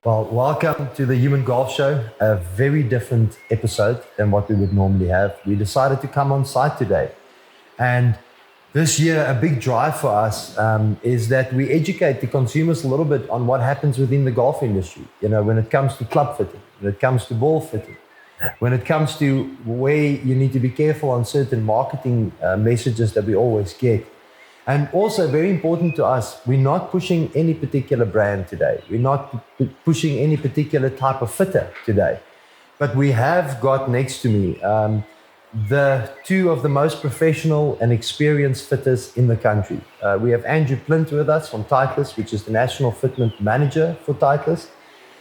Well, welcome to the Human Golf Show, a very different episode than what we would normally have. We decided to come on site today. And this year, a big drive for us is that we educate the consumers a little bit on what happens within the golf industry. You know, when it comes to club fitting, when it comes to ball fitting, when it comes to where you need to be careful on certain marketing messages that we always get. And also, very important to us, we're not pushing any particular brand today. We're not pushing any particular type of fitter today. But we have got next to me the two of the most professional and experienced fitters in the country. We have Andrew Plint with us from Titleist, which is the National Fitment Manager for Titleist.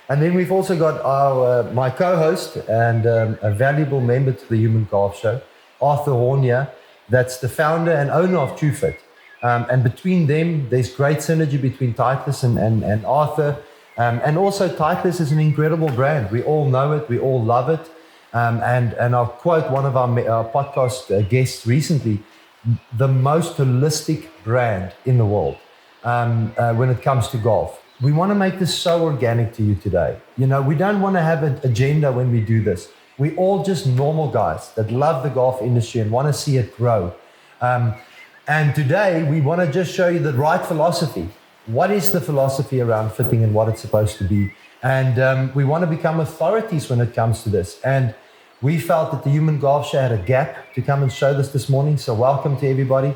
And then we've also got my co-host and a valuable member to the Human Golf Show, Arthur Horne here. That's the founder and owner of TrueFit. And between them, there's great synergy between Titleist and Arthur. And also Titleist is an incredible brand. We all know it. We all love it. And I'll quote one of our podcast guests recently, the most holistic brand in the world when it comes to golf. We want to make this so organic to you today. You know, we don't want to have an agenda when we do this. We're all just normal guys that love the golf industry and want to see it grow. And today we want to just show you the right philosophy. What is the philosophy around fitting and what it's supposed to be? And we want to become authorities when it comes to this. And we felt that the Human Golf Show had a gap to come and show this morning. So welcome to everybody.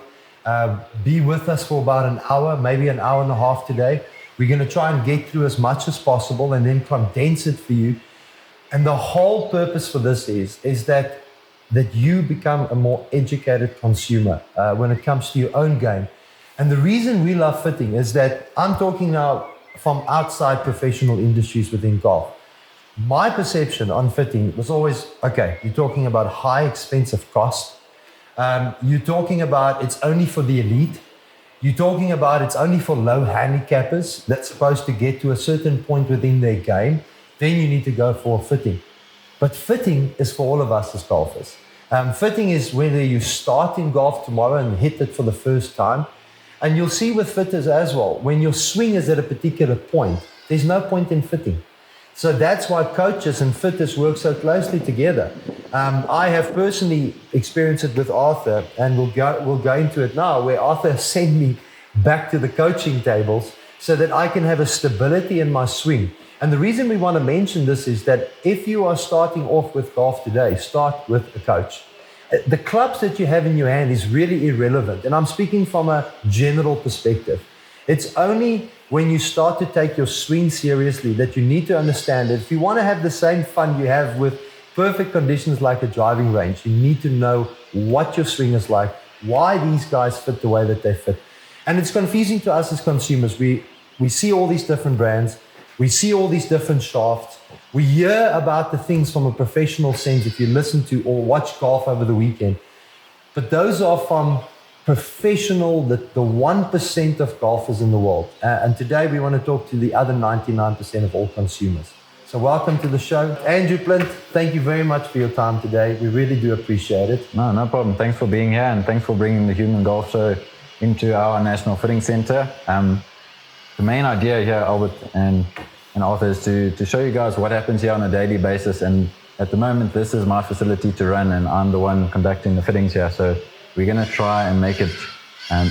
Be with us for about an hour, maybe an hour and a half today. We're going to try and get through as much as possible and then condense it for you. And the whole purpose for this is that you become a more educated consumer when it comes to your own game. And the reason we love fitting is that I'm talking now from outside professional industries within golf. My perception on fitting was always, okay, you're talking about high expensive cost. You're talking about it's only for the elite. You're talking about it's only for low handicappers that's supposed to get to a certain point within their game. Then you need to go for fitting. But fitting is for all of us as golfers. Fitting is whether you start in golf tomorrow and hit it for the first time. And you'll see with fitters as well, when your swing is at a particular point, there's no point in fitting. So that's why coaches and fitters work so closely together. I have personally experienced it with Arthur, and we'll go into it now, where Arthur sent me back to the coaching tables so that I can have a stability in my swing. And the reason we want to mention this is that if you are starting off with golf today, start with a coach. The clubs that you have in your hand is really irrelevant. And I'm speaking from a general perspective. It's only when you start to take your swing seriously that you need to understand that if you want to have the same fun you have with perfect conditions like a driving range, you need to know what your swing is like, why these guys fit the way that they fit. And it's confusing to us as consumers. We see all these different brands. We see all these different shafts. We hear about the things from a professional sense if you listen to or watch golf over the weekend. But those are from professional, the 1% of golfers in the world. And today we want to talk to the other 99% of all consumers. So welcome to the show. Andrew Plint, thank you very much for your time today. We really do appreciate it. No problem. Thanks for being here and thanks for bringing the Human Golf Show into our National Fitting Center. The main idea here, Albert and Arthur, is to show you guys what happens here on a daily basis. And at the moment, this is my facility to run, and I'm the one conducting the fittings here. So we're going to try and make it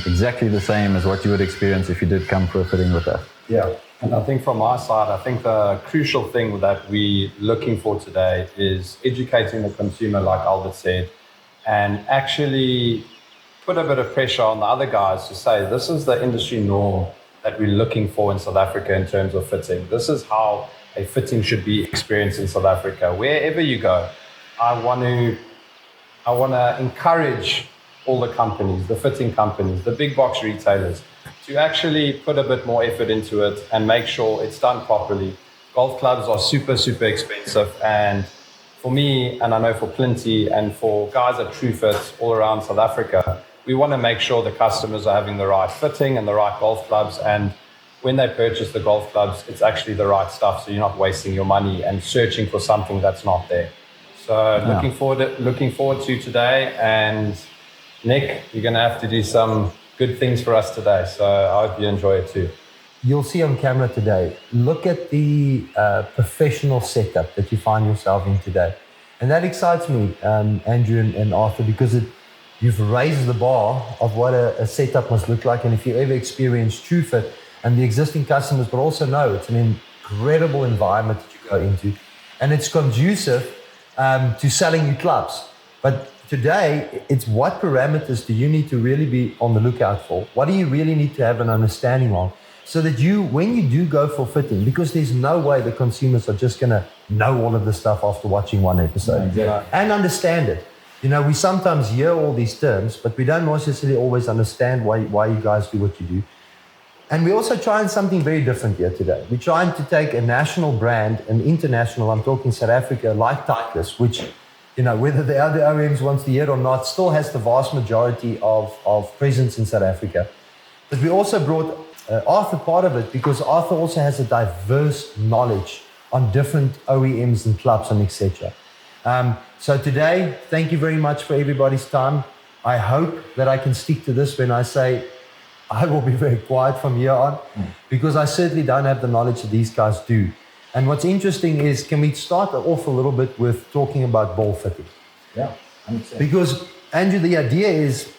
exactly the same as what you would experience if you did come for a fitting with us. Yeah, and I think from our side, I think the crucial thing that we're looking for today is educating the consumer, like Albert said, and actually put a bit of pressure on the other guys to say, this is the industry norm that we're looking for in South Africa in terms of fitting. This is how a fitting should be experienced in South Africa. Wherever you go, I want to encourage all the companies, the fitting companies, the big box retailers, to actually put a bit more effort into it and make sure it's done properly. Golf clubs are super, super expensive. And for me, and I know for Plenty and for guys at TrueFit all around South Africa, we want to make sure the customers are having the right fitting and the right golf clubs. And when they purchase the golf clubs, it's actually the right stuff. So you're not wasting your money and searching for something that's not there. So looking forward to today. And Nick, you're going to have to do some good things for us today. So I hope you enjoy it too. you'll see on camera today, look at the professional setup that you find yourself in today. And that excites me, Andrew and Arthur, because you've raised the bar of what a setup must look like. And if you ever experience TrueFit, and the existing customers will also know it's an incredible environment that you go into. And it's conducive to selling you clubs. But today, it's what parameters do you need to really be on the lookout for? What do you really need to have an understanding of? So that when you do go for fitting, because there's no way the consumers are just going to know all of this stuff after watching one episode and understand it. We sometimes hear all these terms, but we don't necessarily always understand why you guys do what you do. And we're also trying something very different here today. We're trying to take a national brand, an international, I'm talking South Africa, like Titleist, which, whether the other OEMs wants to hear it or not, still has the vast majority of presence in South Africa. But we also brought Arthur part of it, because Arthur also has a diverse knowledge on different OEMs and clubs and etc. So today, thank you very much for everybody's time. I hope that I can stick to this when I say I will be very quiet from here on, because I certainly don't have the knowledge that these guys do. And what's interesting is, can we start off a little bit with talking about ball fitting? Yeah, 100%. Because, Andrew, the idea is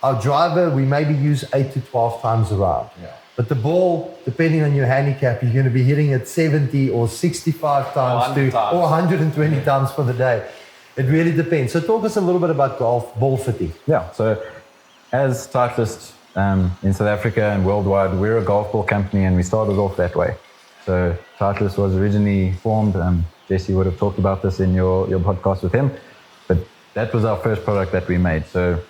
our driver, we maybe use 8 to 12 times around. Yeah. But the ball, depending on your handicap, you're going to be hitting it 70 or 65 times or 120 times for the day. It really depends. So talk us a little bit about golf ball fitting. Yeah, so as Titleist in South Africa and worldwide, we're a golf ball company, and we started off that way. So Titleist was originally formed, Jesse would have talked about this in your podcast with him, but that was our first product that we made. So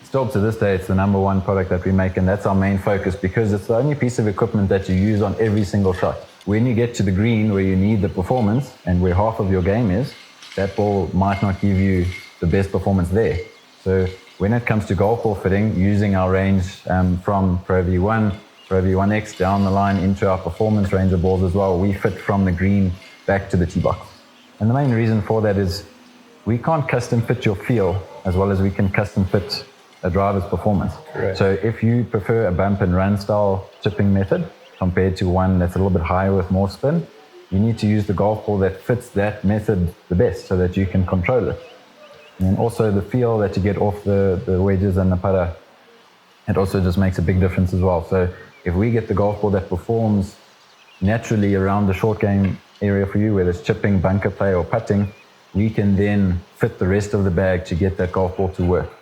still to this day, it's the number one product that we make, and that's our main focus, because it's the only piece of equipment that you use on every single shot. When you get to the green where you need the performance and where half of your game is, that ball might not give you the best performance there. So when it comes to golf ball fitting, using our range from Pro V1, Pro V1x down the line into our performance range of balls as well, we fit from the green back to the tee box. And the main reason for that is we can't custom fit your feel as well as we can custom fit a driver's performance. Correct. So if you prefer a bump and run style chipping method compared to one that's a little bit higher with more spin, you need to use the golf ball that fits that method the best so that you can control it. And also the feel that you get off the wedges and the putter, it also just makes a big difference as well. So if we get the golf ball that performs naturally around the short game area for you, whether it's chipping, bunker play or putting, we can then fit the rest of the bag to get that golf ball to work.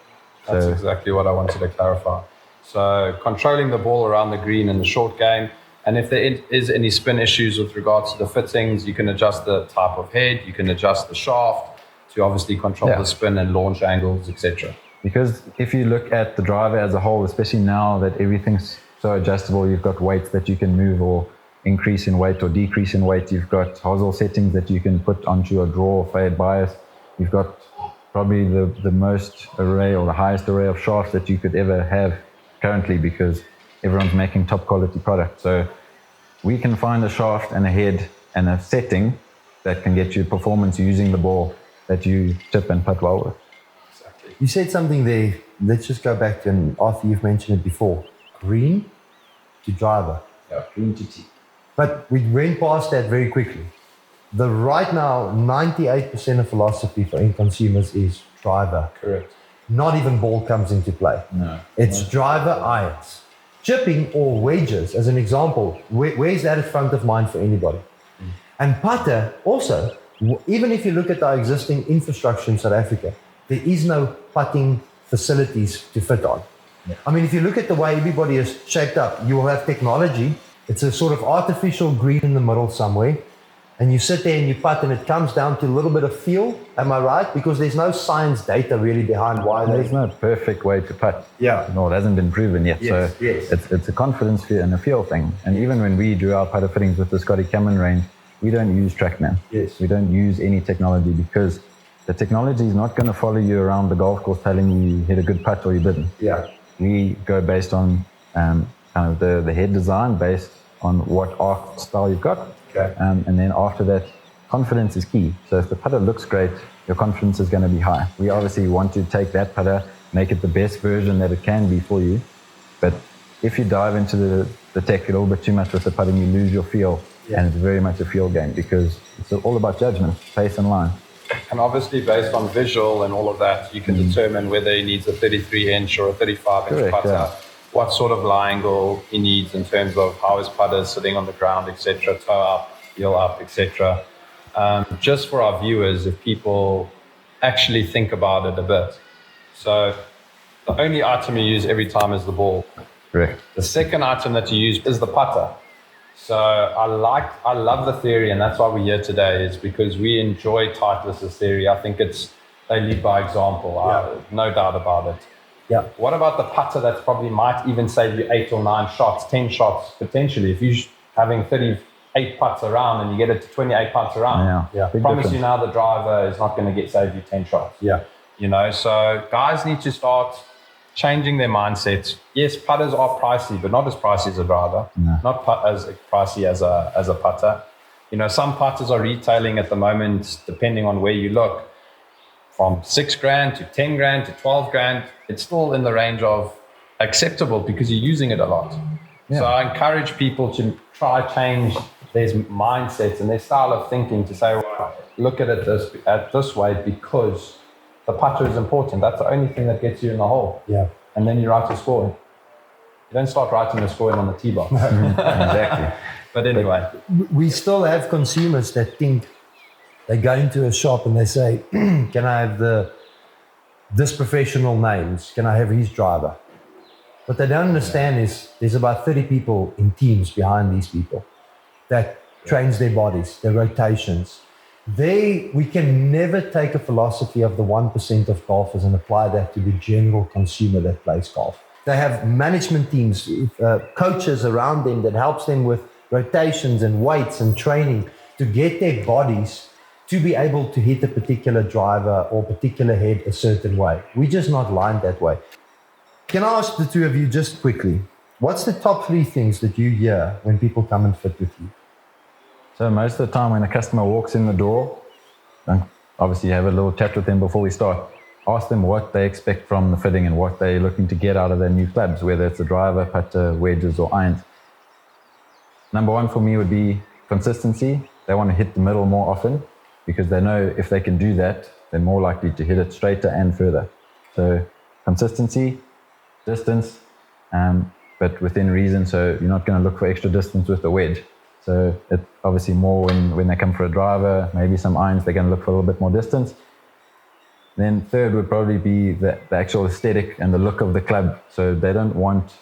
That's exactly what I wanted to clarify. So controlling the ball around the green in the short game, and if there is any spin issues with regards to the fittings, you can adjust the type of head, you can adjust the shaft to obviously control the spin and launch angles, etc. Because if you look at the driver as a whole, especially now that everything's so adjustable, you've got weights that you can move or increase in weight or decrease in weight. You've got hosel settings that you can put onto your draw or fade bias. You've got probably the most array or the highest array of shafts that you could ever have currently, because everyone's making top quality product. So we can find a shaft and a head and a setting that can get you performance using the ball that you chip and putt well with. Exactly. You said something there. Let's just go back to, and Arthur, you've mentioned it before, green to driver. Yeah, green to tee. But we went past that very quickly. Right now, 98% of philosophy for end consumers is driver. Correct. Not even ball comes into play. No. It's driver irons. Chipping or wedges, as an example, where's that at front of mind for anybody? And putter also, even if you look at our existing infrastructure in South Africa, there is no putting facilities to fit on. Yeah. I mean, if you look at the way everybody is shaped up, you will have technology. It's a sort of artificial green in the middle somewhere. And you sit there and you putt, and it comes down to a little bit of feel. Am I right? Because there's no science data really behind why There's no perfect way to putt. Yeah. No, it hasn't been proven yet. Yes, so yes. It's a confidence and a feel thing. And even when we do our putter fittings with the Scotty Cameron range, we don't use TrackMan. Yes. We don't use any technology, because the technology is not going to follow you around the golf course telling you hit a good putt or you didn't. Yeah. We go based on kind of the head design, based on what arc style you've got. Okay. And then after that, confidence is key. So if the putter looks great, your confidence is going to be high. We obviously want to take that putter, make it the best version that it can be for you. But if you dive into the the tech a little bit too much with the putting, you lose your feel. Yeah. And it's very much a feel game because it's all about judgment, pace and line. And obviously based on visual and all of that, you can determine whether he needs a 33-inch or a 35-inch putter, yeah. What sort of lie angle he needs in terms of how his putter is sitting on the ground, etc., toe up, heel up, etc. Just for our viewers, if people actually think about it a bit. So the only item you use every time is the ball. Correct. The second item that you use is the putter. So I love the theory, and that's why we're here today, is because we enjoy Titleist's theory. I think they lead by example, no doubt about it. Yeah. What about the putter that probably might even save you 8 or 9 shots, 10 shots potentially? If you're having 38 putts around and you get it to 28 putts around, I promise you now the driver is not going to save you 10 shots. Yeah. You know, so guys need to start changing their mindsets. Yes, putters are pricey, but not as pricey as a driver. No. Not as pricey as a putter. You know, some putters are retailing at the moment, depending on where you look, from $6,000 to $10,000 to $12,000. It's still in the range of acceptable because you're using it a lot. Yeah. So I encourage people to try change their mindsets and their style of thinking to say, well, look at it this way because the putter is important. That's the only thing that gets you in the hole. Yeah. And then you write your score. You don't start writing the score on the tee box. Exactly. But anyway. We still have consumers that think they go into a shop and they say, can I have this professional names? Can I have his driver? What they don't understand is there's about 30 people in teams behind these people that trains their bodies, their rotations. We can never take a philosophy of the 1% of golfers and apply that to the general consumer that plays golf. They have management teams, coaches around them that helps them with rotations and weights and training to get their bodies to be able to hit a particular driver or particular head a certain way. We're just not lined that way. Can I ask the two of you just quickly, what's the top 3 things that you hear when people come and fit with you? So most of the time when a customer walks in the door, and obviously you have a little chat with them before we start, ask them what they expect from the fitting and what they're looking to get out of their new clubs, whether it's a driver, putter, wedges or irons. Number 1 for me would be consistency. They want to hit the middle more often because they know if they can do that, they're more likely to hit it straighter and further. So consistency, distance, but within reason. So you're not going to look for extra distance with the wedge. So it's obviously more when they come for a driver, maybe some irons, they're going to look for a little bit more distance. Then third would probably be the actual aesthetic and the look of the club. So they don't want,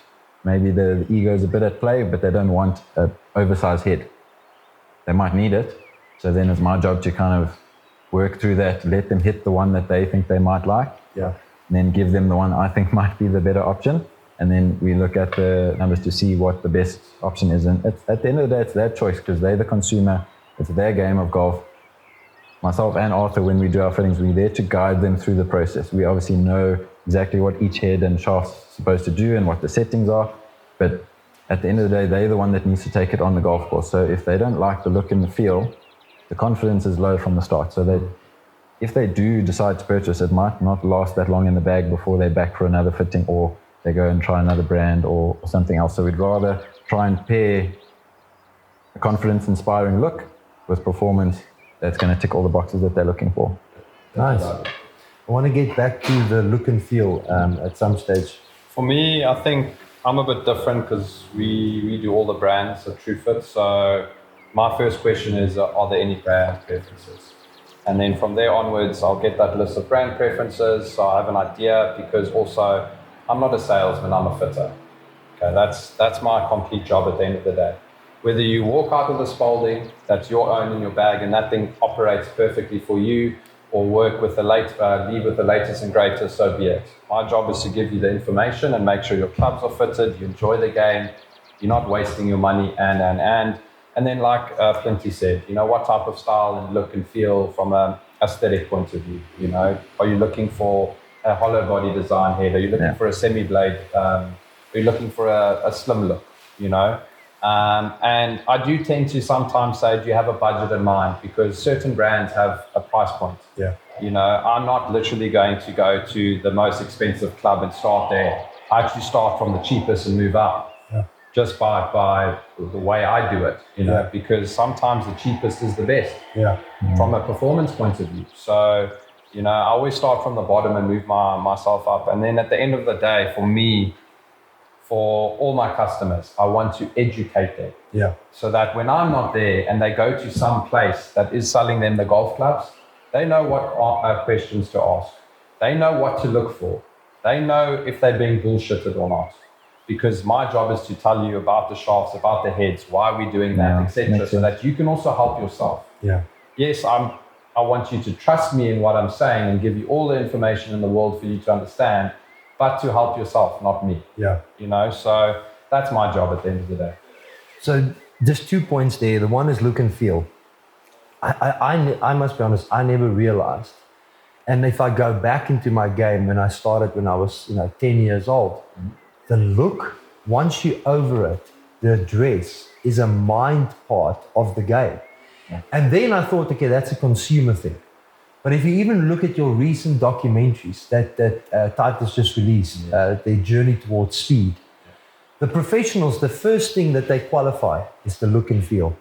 maybe the ego's a bit at play, but they don't want an oversized head. They might need it. So then it's my job to kind of work through that, let them hit the one that they think they might like. Yeah. And then give them the one I think might be the better option. And then we look at the numbers to see what the best option is. And at the end of the day, it's their choice because they're the consumer. It's their game of golf. Myself and Arthur, when we do our fittings, we're there to guide them through the process. We obviously know exactly what each head and shaft's supposed to do and what the settings are. But at the end of the day, they're the one that needs to take it on the golf course. So if they don't like the look and the feel, the confidence is low from the start. So that if they do decide to purchase, it might not last that long in the bag before they're back for another fitting or they go and try another brand or something else. So we'd rather try and pair a confidence-inspiring look with performance that's going to tick all the boxes that they're looking for. Nice. I want to get back to the look and feel at some stage. For me, I think I'm a bit different because we do all the brands at TrueFit. So my first question is, are there any brand preferences? And then from there onwards, I'll get that list of brand preferences. So I have an idea because also I'm not a salesman, I'm a fitter. Okay, that's my complete job at the end of the day. Whether you walk out with a Spalding that's your own in your bag and that thing operates perfectly for you, or work with lead with the latest and greatest, so be it. My job is to give you the information and make sure your clubs are fitted, you enjoy the game, you're not wasting your money, and then like Plinty said, you know, what type of style and look and feel from an aesthetic point of view, you know? Are you looking for a hollow body design head? Are you looking for a semi-blade? Are you looking for a slim look, you know? And I do tend to sometimes say, do you have a budget in mind? Because certain brands have a price point. Yeah. You know, I'm not literally going to go to the most expensive club and start there. I actually start from the cheapest and move up. Yeah. just by the way I do it, you know, because sometimes the cheapest is the best from a performance point of view. So, you know, I always start from the bottom and move myself up. And then at the end of the day, for me, for all my customers, I want to educate them. Yeah. So that when I'm not there and they go to some place that is selling them the golf clubs, they know what questions to ask. They know what to look for. They know if they're being bullshitted or not. Because my job is to tell you about the shafts, about the heads, why are we doing that, etc., so that you can also help yourself. Yeah. Yes, I want you to trust me in what I'm saying and give you all the information in the world for you to understand, but to help yourself, not me. Yeah. You know, so that's my job at the end of the day. So just 2 points there. The one is look and feel. I must be honest, I never realized. And if I go back into my game when I started when I was 10 years old, the look, once you're over it, the dress is a mind part of the game. Yeah. And then I thought, okay, that's a consumer thing. But if you even look at your recent documentaries that Titleist just released, their journey towards speed, the professionals, the first thing that they qualify is the look and feel.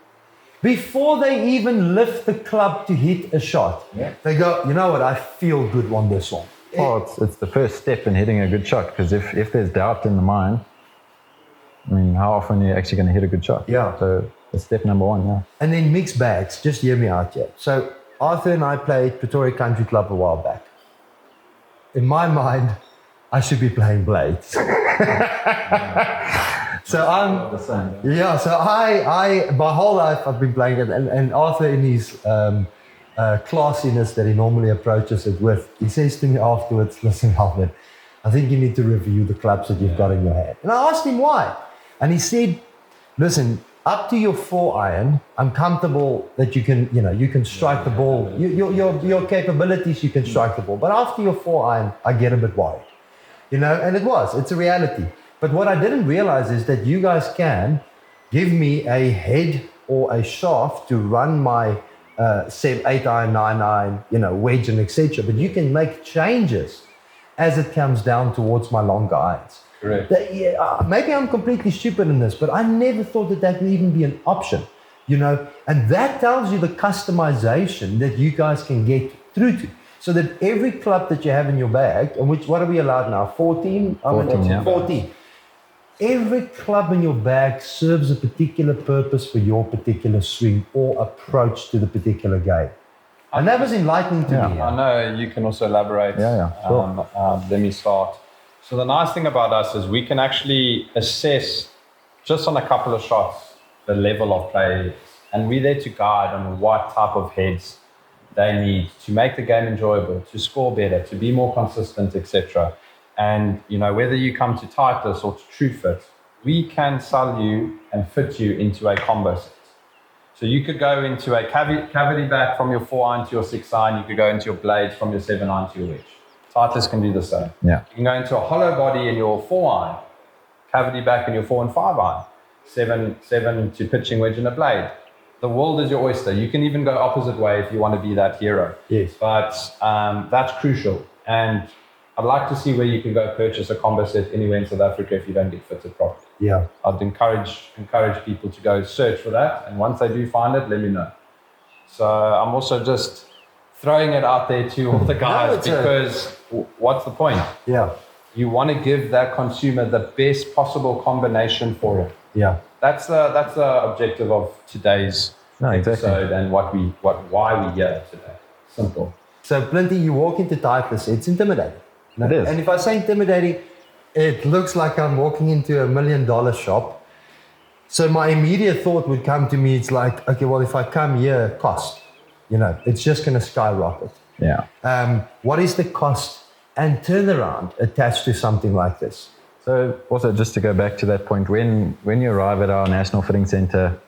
Before they even lift the club to hit a shot, they go, you know what, I feel good on this one. Well, it's the first step in hitting a good shot, because if there's doubt in the mind, I mean, how often are you actually going to hit a good shot? Yeah. So that's step number one, And then mixed bags, just hear me out here. So Arthur and I played Pretoria Country Club a while back. In my mind, I should be playing blades. So I'm, so I my whole life I've been playing it, and Arthur in his classiness that he normally approaches it with, he says to me afterwards, listen, Albert, I think you need to review the clubs that you've got in your hand. And I asked him why. And he said, listen, up to your 4-iron, I'm comfortable that you can strike the ball. Your capabilities, you can strike the ball. But after your 4-iron, I get a bit worried. And it's a reality. But what I didn't realize is that you guys can give me a head or a shaft to run my 8-iron, 9-iron, wedge and etc. But you can make changes as it comes down towards my longer irons. Correct. Maybe I'm completely stupid in this, but I never thought that would even be an option, and that tells you the customization that you guys can get through to. So that every club that you have in your bag, and what are we allowed now? 14? 14. Every club in your bag serves a particular purpose for your particular swing or approach to the particular game. And that was enlightening to me. I know you can also elaborate. Sure. Let me start. So the nice thing about us is we can actually assess just on a couple of shots the level of play, and we're there to guide on what type of heads they need to make the game enjoyable, to score better, to be more consistent, etc. And whether you come to Titleist or to TrueFit, we can sell you and fit you into a combo set. So you could go into a cavity back from your 4-iron to your 6-iron. You could go into your blades from your 7-iron to your wedge. Titleist can do the same. Yeah. You can go into a hollow body in your 4-iron, cavity back in your 4 and 5-iron, 7 to pitching wedge and a blade. The world is your oyster. You can even go opposite way if you want to be that hero. Yes. But that's crucial. And I'd like to see where you can go purchase a combo set anywhere in South Africa if you don't get fitted properly. Yeah. I'd encourage people to go search for that. And once they do find it, let me know. So I'm also just throwing it out there to all the guys because what's the point? Yeah. You want to give that consumer the best possible combination for it. Yeah. That's the objective of today's episode and why we're here today. Simple. So, Plinty, you walk into Titleist, it's intimidating. It is. And if I say intimidating, it looks like I'm walking into $1 million shop. So my immediate thought would come to me, it's like, okay, well, if I come here, cost, it's just going to skyrocket. Yeah. What is the cost and turnaround attached to something like this? So also just to go back to that point, when you arrive at our National Fitting Center,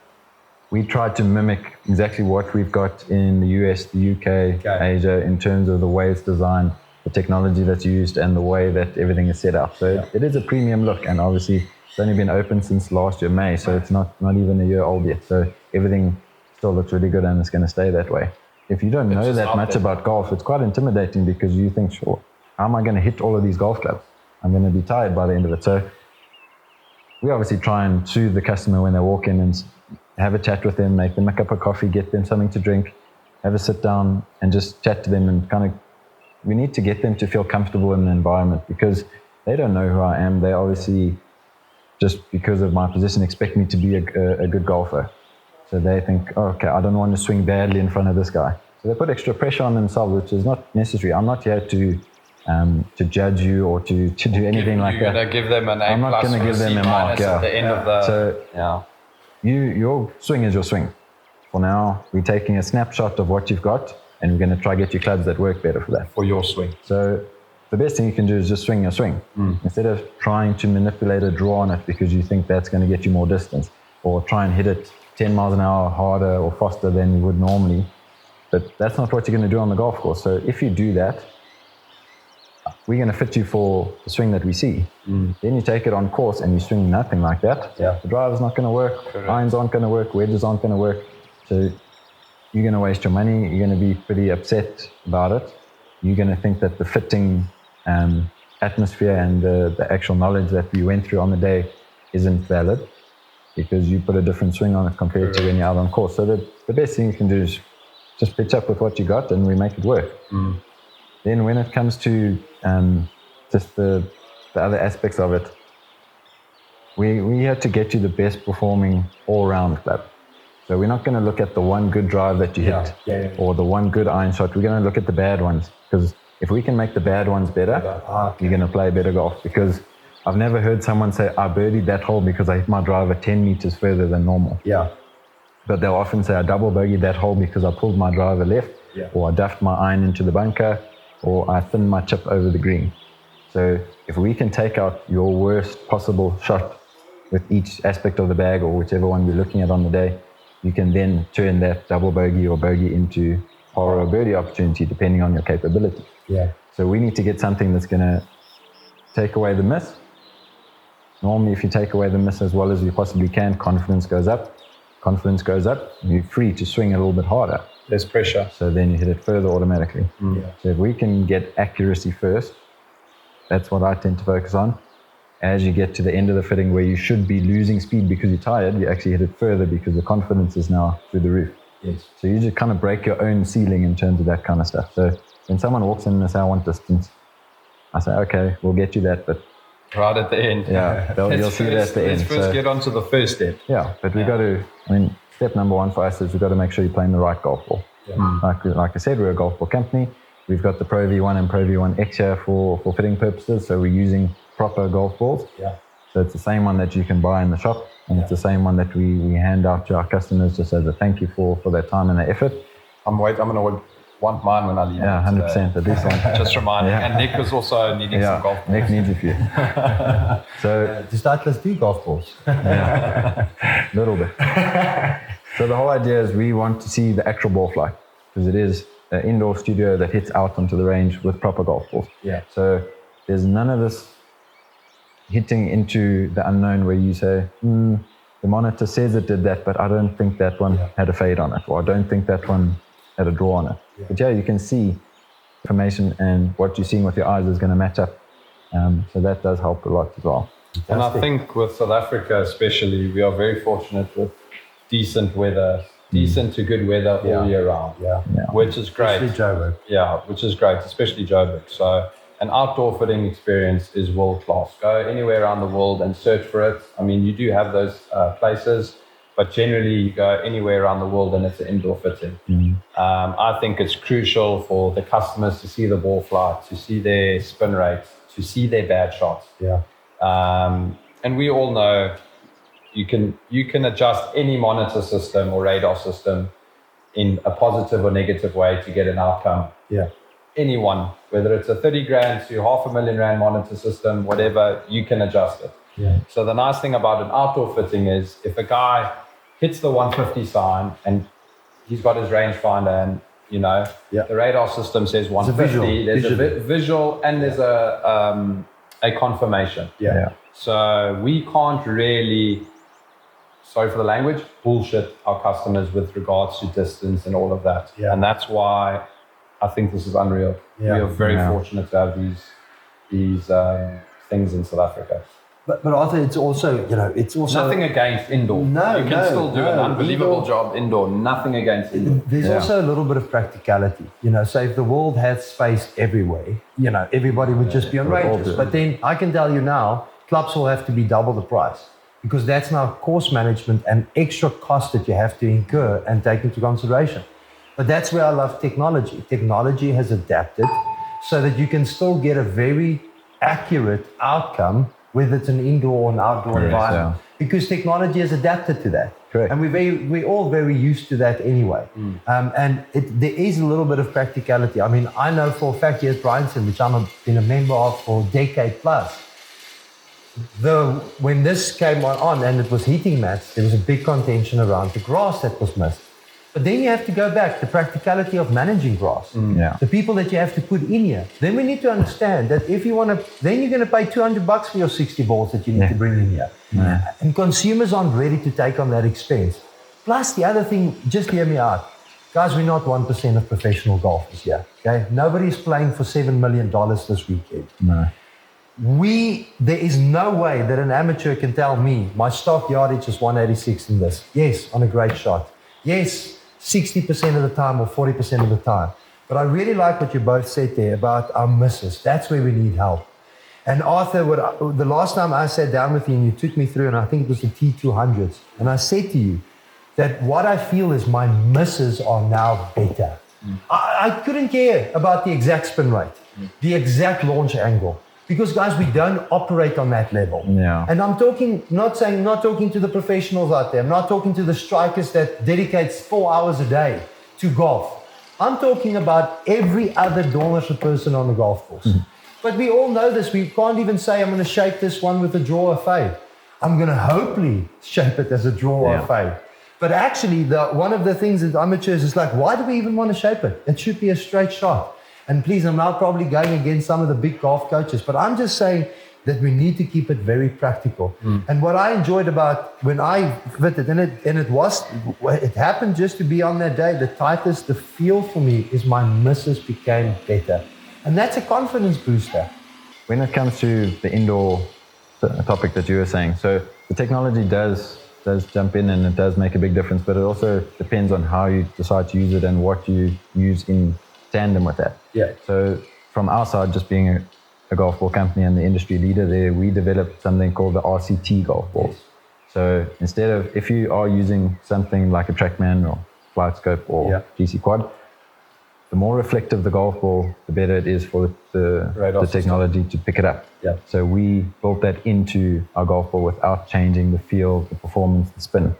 we try to mimic exactly what we've got in the US, the UK, Asia, in terms of the way it's designed, the technology that's used, and the way that everything is set up. So it is a premium look, and obviously it's only been open since last year, May, so it's not even a year old yet. So everything still looks really good, and it's going to stay that way. If you don't know that much about golf, it's quite intimidating because you think, sure, how am I going to hit all of these golf clubs? I'm going to be tired by the end of it. So we obviously try and soothe the customer when they walk in and have a chat with them, make them a cup of coffee, get them something to drink, have a sit down and just chat to them, and kind of, we need to get them to feel comfortable in the environment, because they don't know who I am. They obviously, just because of my position, expect me to be a good golfer. So they think, oh, okay, I don't want to swing badly in front of this guy. So they put extra pressure on themselves, which is not necessary. I'm not here to judge you or to do anything like that. You're going to give them an A+. I'm not going to give them a mark. At the end of the... So your swing is your swing. For now, we're taking a snapshot of what you've got, and we're going to try get you clubs that work better for that. For your swing. So the best thing you can do is just swing your swing. Instead of trying to manipulate a draw on it because you think that's going to get you more distance, or try and hit it 10 miles an hour harder or faster than you would normally. But that's not what you're going to do on the golf course. So if you do that, we're going to fit you for the swing that we see. Then you take it on course and you swing nothing like that. Yeah. The driver's not going to work. Correct. Irons aren't going to work. Wedges aren't going to work. So you're going to waste your money. You're going to be pretty upset about it. You're going to think that the fitting atmosphere and the actual knowledge that we went through on the day isn't valid, because you put a different swing on it compared to when you're out on course. So the best thing you can do is just pitch up with what you got and we make it work. Then when it comes to just the other aspects of it, we have to get you the best performing all-round club. So we're not going to look at the one good drive that you hit or the one good iron shot. We're going to look at the bad ones, because if we can make the bad ones better, you're going to play better golf. Because I've never heard someone say, I birdied that hole because I hit my driver 10 meters further than normal. But they'll often say, I double bogeyed that hole because I pulled my driver left, or I duffed my iron into the bunker, or I thinned my chip over the green. So if we can take out your worst possible shot with each aspect of the bag, or whichever one we're looking at on the day, you can then turn that double bogey or bogey into par or birdie opportunity, depending on your capability. So we need to get something that's going to take away the miss. Normally, if you take away the miss as well as you possibly can, confidence goes up. Confidence goes up, you're free to swing a little bit harder. There's pressure. So then you hit it further automatically. So if we can get accuracy first, that's what I tend to focus on. As you get to the end of the fitting where you should be losing speed because you're tired, you actually hit it further because the confidence is now through the roof. So you just kind of break your own ceiling in terms of that kind of stuff. So when someone walks in and they say, I want distance, I say, okay, we'll get you that, but right at the end. You'll see that at the end. Let's first get on to the first step. But we've got to, step number one for us is we've got to make sure you're playing the right golf ball. Like I said, we're a golf ball company. We've got the Pro V1 and Pro V1x here for fitting purposes. So we're using proper golf balls. So it's the same one that you can buy in the shop, and it's the same one that we hand out to our customers just as a thank you for their time and their effort. I'm going to want mine when I leave. 100%. At least one. Just reminding. And Nick was also needing some golf balls. Nick needs a few. So does Titleist do golf balls? A little bit. So the whole idea is we want to see the actual ball flight, because it is an indoor studio that hits out onto the range with proper golf balls. So there's none of this hitting into the unknown where you say, the monitor says it did that, but I don't think that one had a fade on it, or I don't think that one had a draw on it. But you can see information, and what you're seeing with your eyes is going to match up. So that does help a lot as well. And I think with South Africa especially, we are very fortunate with decent weather, decent to good weather all year round. Which is great. Especially Joburg. Which is great, especially Joburg. So an outdoor fitting experience is world class. Go anywhere around the world and search for it. I mean, you do have those places, but generally you go anywhere around the world and it's an indoor fitting. I think it's crucial for the customers to see the ball flight, to see their spin rates, to see their bad shots. And we all know you can adjust any monitor system or radar system in a positive or negative way to get an outcome. Anyone, whether it's a 30 grand to $500,000 rand monitor system, whatever, you can adjust it. So the nice thing about an outdoor fitting is if a guy hits the 150 sign and he's got his rangefinder and the radar system says 150, there's a visual and there's a confirmation. So we can't really, sorry for the language, bullshit our customers with regards to distance and all of that. And that's why I think this is unreal. We are very fortunate to have these things in South Africa. But Arthur, it's also, it's also... Nothing against indoor. No, you can still do an unbelievable indoor, job indoor. Nothing against indoor. There's also a little bit of practicality. So if the world had space everywhere, everybody would just be on ranges. But then I can tell you now, clubs will have to be double the price, because that's now course management and extra cost that you have to incur and take into consideration. But that's where I love technology. Technology has adapted so that you can still get a very accurate outcome, whether it's an indoor or an outdoor environment, because technology has adapted to that. Correct. And we're all very used to that anyway. There is a little bit of practicality. I mean, I know for a fact here at Bryanston, which I've been a member of for a decade plus, when this came on and it was heating mats, there was a big contention around the grass that was missed. But then you have to go back to the practicality of managing grass. The people that you have to put in here. Then we need to understand that if you want to, then you're going to pay $200 for your 60 balls that you need to bring in here. And consumers aren't ready to take on that expense. Plus the other thing, just hear me out. Guys, we're not 1% of professional golfers here. Okay? Nobody's playing for $7 million this weekend. No. There is no way that an amateur can tell me my stock yardage is 186 in this. Yes, on a great shot. Yes, 60% of the time or 40% of the time. But I really like what you both said there about our misses. That's where we need help. And Arthur, the last time I sat down with you and you took me through, and I think it was the T200s, and I said to you that what I feel is my misses are now better. I couldn't care about the exact spin rate, the exact launch angle. Because guys, we don't operate on that level. And I'm talking, not talking to the professionals out there. I'm not talking to the strikers that dedicates 4 hours a day to golf. I'm talking about every other Dormische person on the golf course. But we all know this. We can't even say, I'm going to shape this one with a draw or fade. I'm going to hopefully shape it as a draw or a fade. But actually, one of the things that amateurs is like, why do we even want to shape it? It should be a straight shot. And please, I'm now probably going against some of the big golf coaches, but I'm just saying that we need to keep it very practical. And what I enjoyed about when I fitted, and it happened just to be on that day, the tightest, the feel for me is my misses became better. And that's a confidence booster. When it comes to the indoor topic that you were saying, so the technology does jump in and it does make a big difference, but it also depends on how you decide to use it and what you use in tandem with that. So from our side, just being a golf ball company and the industry leader there, we developed something called the RCT golf balls. So instead of, if you are using something like a TrackMan or Flight Scope or GC Quad, the more reflective the golf ball, the better it is for the technology to pick it up. So we built that into our golf ball without changing the feel, the performance, the spin.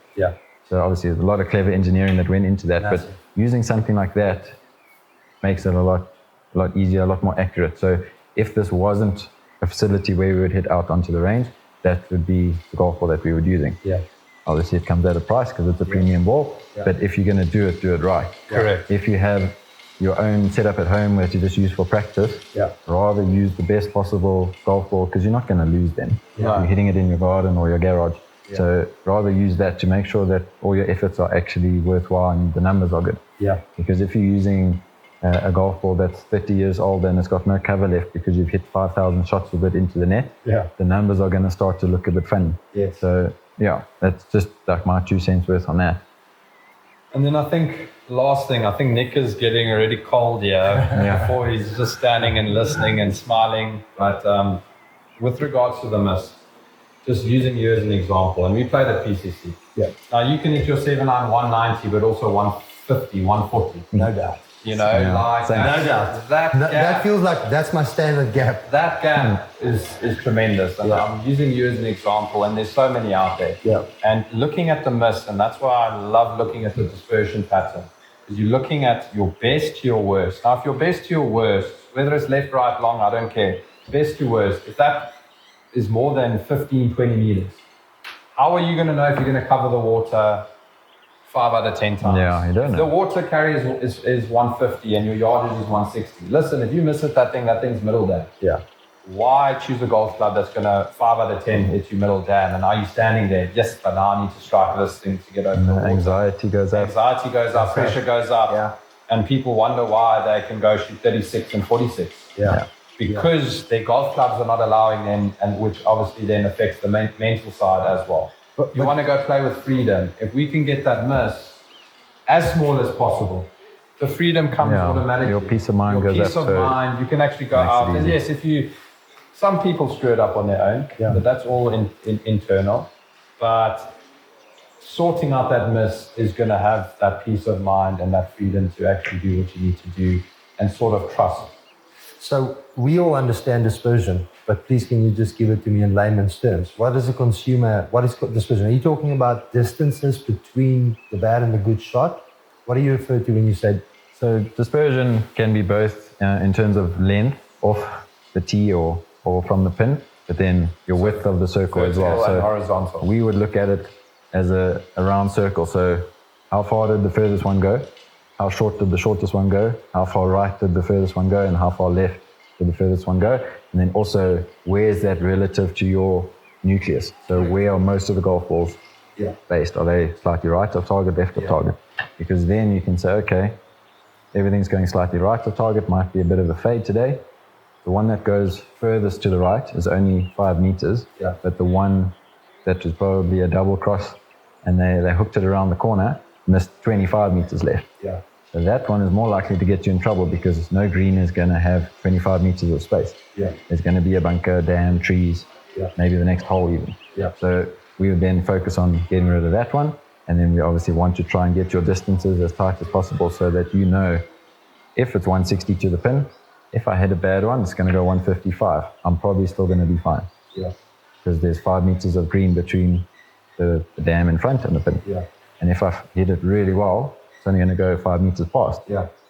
So obviously there's a lot of clever engineering that went into that, but using something like that makes it a lot easier, a lot more accurate. So if this wasn't a facility where we would head out onto the range, that would be the golf ball that we were using. Obviously it comes at a price because it's a premium ball, but if you're going to do it right. Correct. If you have your own setup at home that you just use for practice, rather use the best possible golf ball, because you're not going to lose them. You're hitting it in your garden or your garage. So rather use that to make sure that all your efforts are actually worthwhile and the numbers are good. Because if you're using a golf ball that's 30 years old and it's got no cover left because you've hit 5,000 shots with it into the net, the numbers are going to start to look a bit funny. So that's just like my 2 cents worth on that. And then I think last thing, I think Nick is getting already cold here before he's just standing and listening and smiling. But with regards to the mist, just using you as an example, and we played at PCC. Now you can hit your 7-iron 190, but also 150, 140. No doubt. You know, like no doubt. That feels like that's my standard gap. That gap is tremendous, and I'm using you as an example. And there's so many out there. And looking at the mist, and that's why I love looking at the dispersion pattern, because you're looking at your best to your worst. Now, if your best to your worst, whether it's left, right, long, I don't care. Best to worst, if that is more than 15, 20 meters, how are you going to know if you're going to cover the water 5 out of 10 times? You don't know. The water carry is 150 and your yardage is 160. Listen, if you miss it, that thing's middle down. Why choose a golf club that's going to 5 out of 10 hit you middle down? And are you standing there? Yes, but now I need to strike this thing to get over the water. Anxiety goes up. Pressure goes up. And people wonder why they can go shoot 36 and 46. because their golf clubs are not allowing them, and which obviously then affects the mental side as well. You want to go play with freedom. If we can get that miss as small as possible, the freedom comes automatically. Your peace of mind goes up. Peace of mind, you can actually go out. And yes, some people screw it up on their own, but that's all internal. But sorting out that miss is going to have that peace of mind and that freedom to actually do what you need to do and sort of trust. So we all understand dispersion, but please can you just give it to me in layman's terms? What is dispersion? Are you talking about distances between the bad and the good shot? What do you refer to when you say? So dispersion can be both in terms of length off the tee or from the pin, but then your width of the circle as well. So horizontal. We would look at it as a round circle. So how far did the furthest one go? How short did the shortest one go? How far right did the furthest one go? And how far left did the furthest one go? And then also, where is that relative to your nucleus? So where are most of the golf balls based? Are they slightly right of target, left of target? Because then you can say, okay, everything's going slightly right of target, might be a bit of a fade today. The one that goes furthest to the right is only 5 meters, but the one that was probably a double cross and they hooked it around the corner, missed 25 meters left. So that one is more likely to get you in trouble because no green is going to have 25 meters of space. There's going to be a bunker, dam, trees, maybe the next hole even. So we would then focus on getting rid of that one. And then we obviously want to try and get your distances as tight as possible so that you know if it's 160 to the pin, if I hit a bad one, it's going to go 155. I'm probably still going to be fine. Because there's 5 meters of green between the dam in front and the pin. And if I hit it really well, it's only going to go 5 meters past.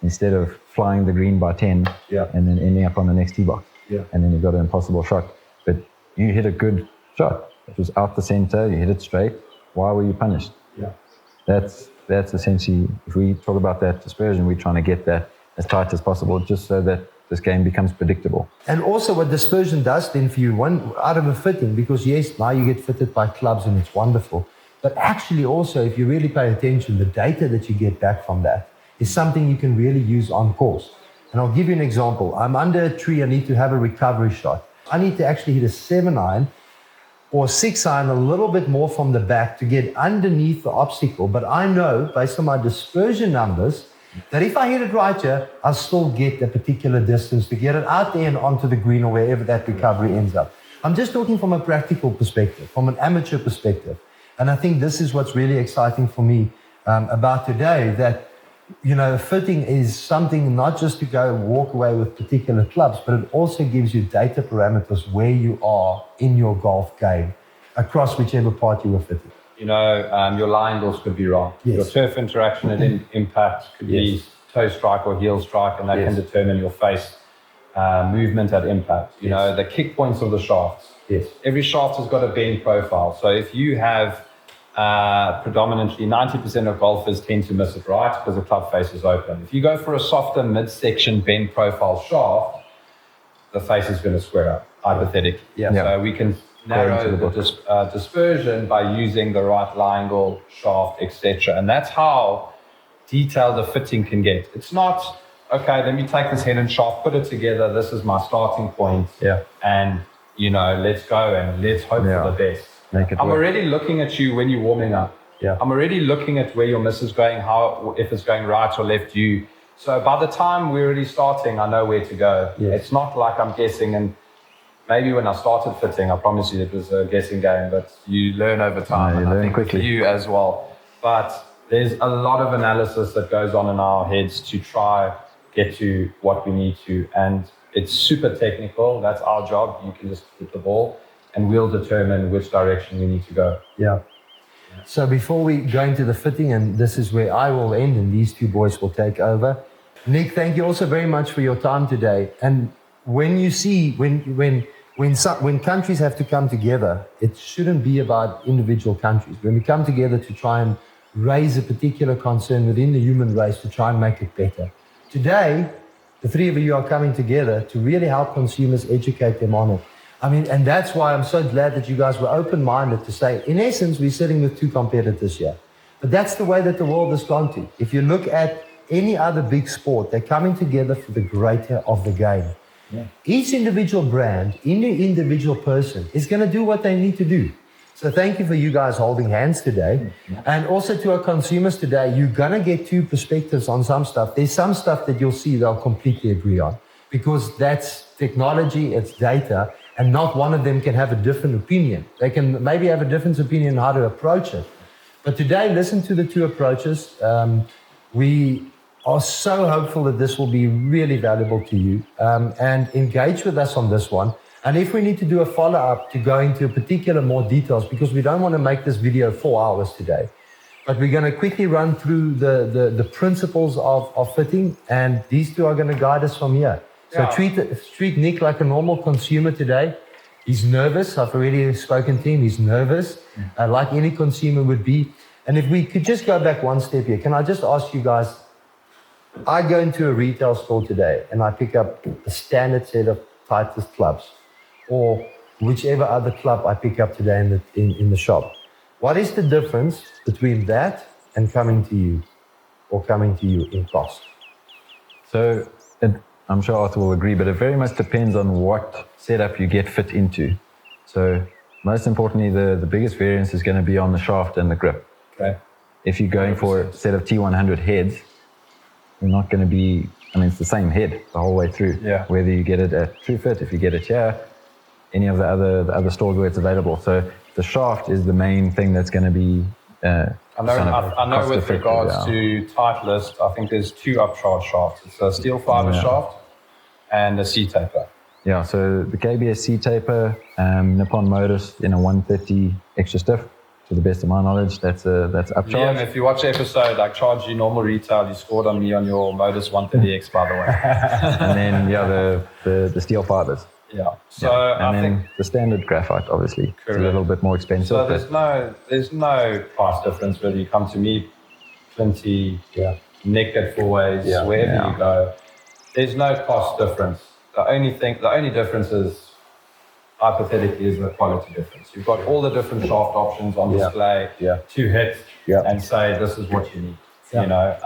Instead of flying the green by 10 and then ending up on the next tee box. And then you've got an impossible shot. But you hit a good shot. It was out the center, you hit it straight. Why were you punished? That's essentially, if we talk about that dispersion, we're trying to get that as tight as possible just so that this game becomes predictable. And also what dispersion does then for you, one out of a fitting, because yes, now you get fitted by clubs and it's wonderful. But actually also, if you really pay attention, the data that you get back from that is something you can really use on course. And I'll give you an example. I'm under a tree, I need to have a recovery shot. I need to actually hit a 7-iron or 6-iron a little bit more from the back to get underneath the obstacle. But I know, based on my dispersion numbers, that if I hit it right here, I'll still get a particular distance to get it out there and onto the green or wherever that recovery ends up. I'm just talking from a practical perspective, from an amateur perspective. And I think this is what's really exciting for me about today, that, you know, fitting is something not just to go walk away with particular clubs, but it also gives you data parameters where you are in your golf game across whichever part you were fitted. You know, your lie angles could be wrong. Your turf interaction and impact could be toe strike or heel strike, and that can determine your face movement at impact. You know, the kick points of the shafts. Every shaft has got a bend profile. So if you have predominantly 90% of golfers tend to miss it right because the club face is open. If you go for a softer midsection bend profile shaft, the face is going to square up, hypothetically. So we can narrow the dispersion by using the right lie angle, shaft, etc. And that's how detailed the fitting can get. It's not, okay, let me take this head and shaft, put it together, this is my starting point, and, you know, let's go and let's hope for the best. I'm already looking at you when you're warming up. I'm already looking at where your miss is going, if it's going right or left. So by the time we're already starting, I know where to go. It's not like I'm guessing, and maybe when I started fitting, I promise you it was a guessing game, but you learn over time. You learn quickly. You as well. But there's a lot of analysis that goes on in our heads to try get to what we need to. And it's super technical. That's our job. You can just hit the ball and we'll determine which direction we need to go. So before we go into the fitting, and this is where I will end and these two boys will take over. Nick, thank you also very much for your time today. And when you see, when countries have to come together, it shouldn't be about individual countries. When we come together to try and raise a particular concern within the human race to try and make it better. Today, the three of you are coming together to really help consumers, educate them on it. I mean, and that's why I'm so glad that you guys were open-minded to say, in essence, we're sitting with two competitors here. But that's the way that the world has gone to. If you look at any other big sport, they're coming together for the greater of the game. Each individual brand, any individual person is going to do what they need to do. So thank you for you guys holding hands today. And also to our consumers today, you're going to get two perspectives on some stuff. There's some stuff that you'll see they'll completely agree on because that's technology, it's data, and not one of them can have a different opinion. They can maybe have a different opinion on how to approach it. But today, listen to the two approaches. We are so hopeful that this will be really valuable to you and engage with us on this one. And if we need to do a follow-up to go into particular more details, because we don't want to make this video 4 hours today, but we're going to quickly run through the principles of fitting, and these two are going to guide us from here. So treat Nick like a normal consumer today. He's nervous. I've already spoken to him. He's nervous, like any consumer would be. And if we could just go back one step here, can I just ask you guys, I go into a retail store today and I pick up a standard set of Titleist clubs or whichever other club I pick up today in the shop. What is the difference between that and coming to you or coming to you in cost? So I'm sure Arthur will agree, but it very much depends on what setup you get fit into. So most importantly, the biggest variance is going to be on the shaft and the grip. Okay. If you're going for a set of T100 heads, you're not going to be, it's the same head the whole way through. Yeah. Whether you get it at TrueFit, if you get it here, any of the other stores where it's available. So the shaft is the main thing that's going to be I know with regards to Titleist, I think there's two upcharge shafts. It's a steel fiber shaft and a C-taper. Yeah, so the KBS C-taper, Nippon Modus in a 130 extra stiff, to the best of my knowledge, that's upcharge. Yeah, and if you watch the episode, I charge you normal retail, you scored on me on your Modus 130X, by the way. And then, the steel fibers. Yeah. So and I then think the standard graphite, obviously, it's a little bit more expensive. so. There's no price difference whether you come to me, Plenty, Nick at Four Ways, wherever you go. There's no cost difference. The only difference is hypothetically is the quality difference. You've got all the different shaft options on display to hit and say this is what you need. You know,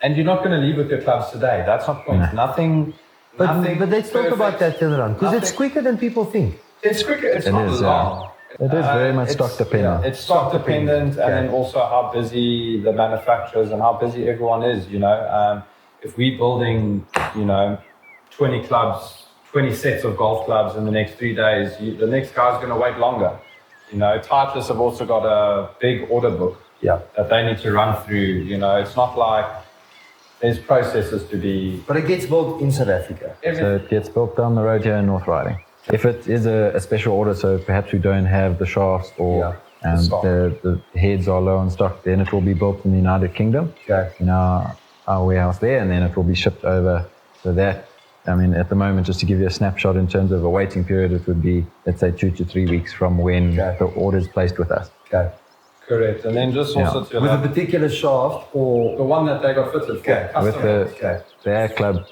and you're not going to leave with your clubs today. That's not point. Nothing. But let's talk about that turnaround, because it's quicker than people think. It's quicker. It's not long. It is very much stock dependent. It's stock dependent, and then also how busy the manufacturers and how busy everyone is. You know, if we're building, 20 clubs, 20 sets of golf clubs in the next 3 days, the next guy's going to wait longer. You know, Titleist have also got a big order book that they need to run through. You know, it's not like there's processes to be. But it gets built in South Africa. So it gets built down the road here in North Riding. If it is a special order, so perhaps we don't have the shafts or the heads are low on stock, then it will be built in the United Kingdom in our warehouse there, and then it will be shipped over. So that, at the moment, just to give you a snapshot in terms of a waiting period, it would be, let's say, 2 to 3 weeks from when the order is placed with us. Correct. And then just also to with a particular shaft or the one that they got fitted for. With the air club,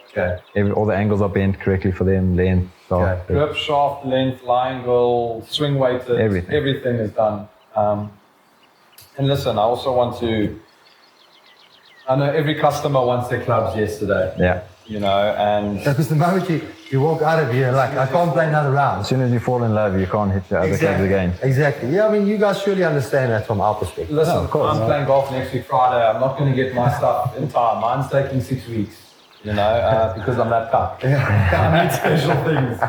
all the angles are bent correctly for them, length, grip, shaft, length, lie angle, swing weighted, everything is done. And listen, I also want to, I know every customer wants their clubs yesterday. Yeah. You know, and because the moment you walk out of here, like, I can't play another round. As soon as you fall in love, you can't hit your other clubs again. Exactly. Yeah, you guys surely understand that from our perspective. Listen, of course, I'm playing golf next week Friday. I'm not going to get my stuff in time. Mine's taking 6 weeks, because I'm that cuck. I need special things.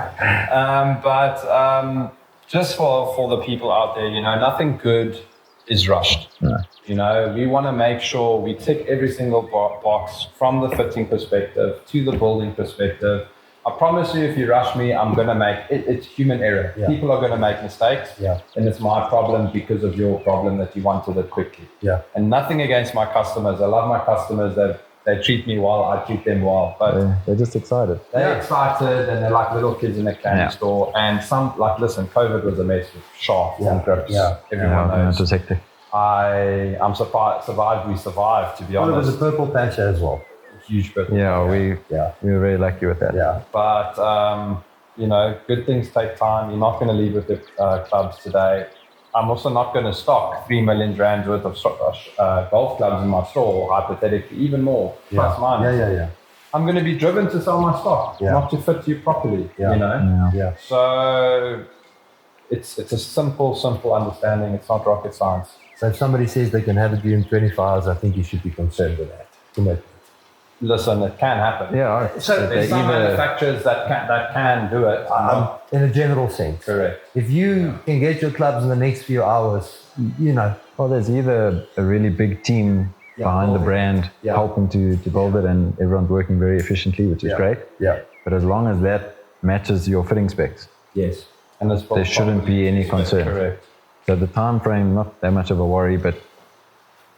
But just for the people out there, nothing good is rushed. No. We want to make sure we tick every single box from the fitting perspective to the building perspective. I promise you, if you rush me, I'm going to make it. It's human error. Yeah. People are going to make mistakes. Yeah. And it's my problem because of your problem that you wanted it quickly. Yeah. And nothing against my customers. I love my customers. They treat me well. I treat them well. But they're just excited. They're excited, and they're like little kids in a candy store. And listen, COVID was a mess with shafts and grips. Yeah. Everyone knows. It was hectic. I'm surprised we survived, to be honest. It was a purple patch as well. Huge purple. We were very lucky with that. Yeah. But, good things take time. You're not going to leave with the clubs today. I'm also not going to stock 3 million rand worth of golf clubs in my store, hypothetically, even more, plus minus. I'm going to be driven to sell my stock, not to fit you properly, you know? Yeah. So it's a simple understanding. It's not rocket science. So if somebody says they can have it in 24 hours, I think you should be concerned with that. Listen, it can happen. Yeah. So there's some manufacturers that can do it. In a general sense. Correct. If you can get your clubs in the next few hours, you know. Well, there's either a really big team behind the brand helping to build it, and everyone's working very efficiently, which is great. Yeah. But as long as that matches your fitting specs, Yes. And there shouldn't be any concern. Correct. So the time frame, not that much of a worry, but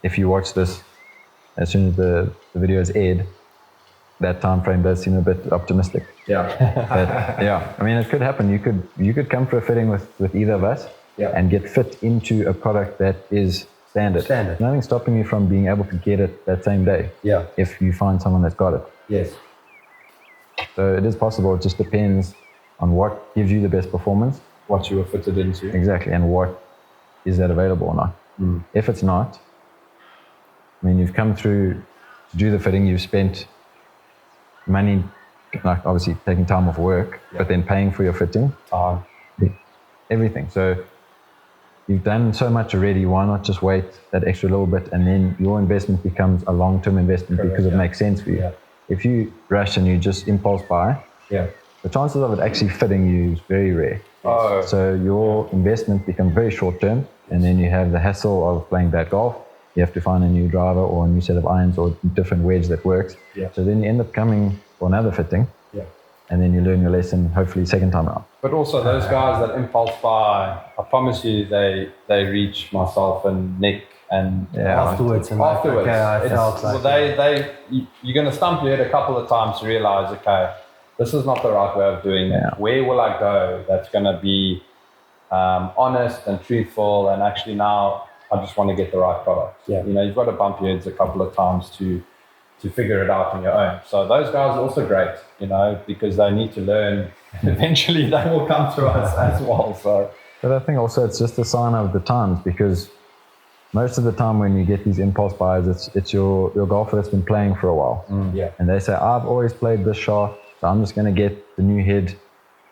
if you watch this, as soon as the video is aired, that time frame does seem a bit optimistic. Yeah. But yeah, I mean, it could happen. You could come for a fitting with either of us and get fit into a product that is standard. Nothing's stopping you from being able to get it that same day. Yeah. If you find someone that's got it. Yes. So it is possible. It just depends on what gives you the best performance. What you were fitted into. Exactly. And what is that available or not. If it's not, I mean, you've come through to do the fitting, you've spent money, like obviously taking time off work, but then paying for your fitting. Everything. So you've done so much already. Why not just wait that extra little bit, and then your investment becomes a long-term investment because it makes sense for you. If you rush and you just impulse buy, the chances of it actually fitting you is very rare. So your investment becomes very short-term, and then you have the hassle of playing bad golf. You have to find a new driver or a new set of irons or different wedge that works. So then you end up coming for another fitting, and then you learn your lesson, hopefully second time out. But also those guys that impulse buy, I promise you, they reach myself and Nick and afterwards. You're going to stump your head a couple of times to realize, okay, this is not the right way of doing it. Where will I go that's going to be honest and truthful, and actually now I just want to get the right product. You know, you've got to bump your heads a couple of times to figure it out on your own. So those guys are also great, you know, because they need to learn. Eventually they will come to us as well. So, but I think also it's just a sign of the times, because most of the time when you get these impulse buys, it's your golfer that's been playing for a while. And they say, I've always played this shaft, so I'm just going to get the new head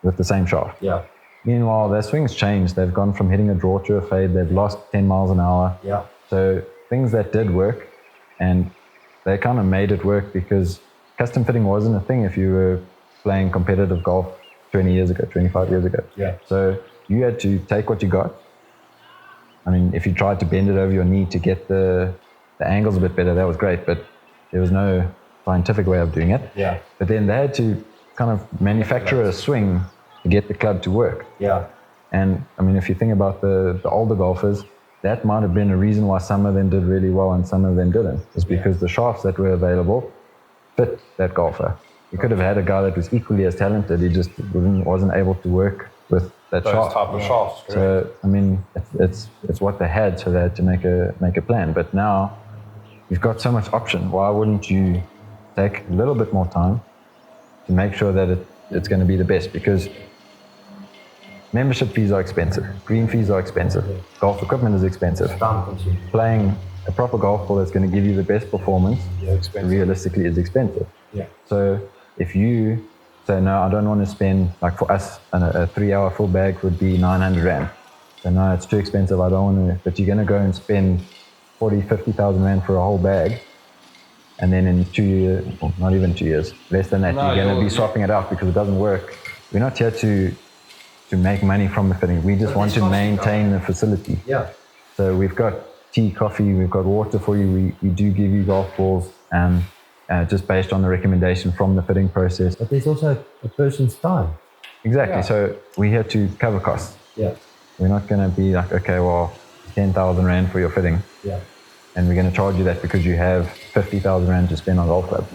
with the same shaft. Meanwhile, their swings changed. They've gone from hitting a draw to a fade. They've lost 10 miles an hour. So things that did work, and they kind of made it work because custom fitting wasn't a thing if you were playing competitive golf 20 years ago, 25 years ago. So you had to take what you got. I mean, if you tried to bend it over your knee to get the angles a bit better, that was great, but there was no scientific way of doing it. But then they had to kind of manufacture a swing to get the club to work. And I mean, if you think about the older golfers, that might have been a reason why some of them did really well and some of them didn't. It's because the shafts that were available fit that golfer. You could have had a guy that was equally as talented, he just wasn't able to work with that shaft. Type of shafts. Correct. So I mean, it's what they had, so they had to make a plan. But now you've got so much option. Why wouldn't you take a little bit more time to make sure that it's going to be the best? Because membership fees are expensive. Green fees are expensive. Golf equipment is expensive. Playing a proper golf ball that's going to give you the best performance realistically is expensive. So if you say, no, I don't want to spend, like for us, a 3-hour full bag would be 900 Rand. So no, it's too expensive. I don't want to, but you're going to go and spend 40, 50,000 Rand for a whole bag. And then in 2 years, well, not even 2 years, less than that, you're going to be swapping it out because it doesn't work. We're not here to make money from the fitting. We just want to maintain the facility. So we've got tea, coffee, we've got water for you. We do give you golf balls, just based on the recommendation from the fitting process. But there's also a person's time. Exactly. So we're here to cover costs. We're not going to be like, okay, well, 10,000 Rand for your fitting. And we're going to charge you that because you have 50,000 Rand to spend on golf club.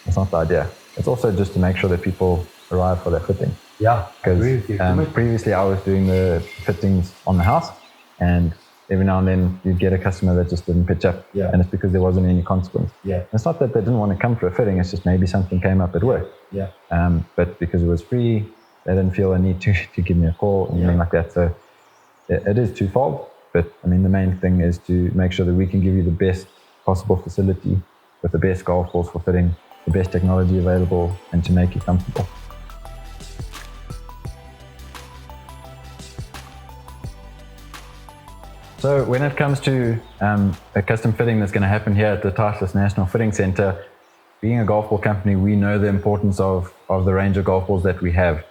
That's not the idea. It's also just to make sure that people arrive for their fitting. Because previously I was doing the fittings on the house, and every now and then you'd get a customer that just didn't pitch up, and it's because there wasn't any consequence. It's not that they didn't want to come for a fitting, it's just maybe something came up at work. But because it was free, they didn't feel a need to give me a call and anything like that. So it is twofold, but I mean the main thing is to make sure that we can give you the best possible facility with the best golf balls for fitting the best technology available and to make you comfortable. So when it comes to a custom fitting that's going to happen here at the Titleist National Fitting Centre, being a golf ball company, we know the importance of the range of golf balls that we have.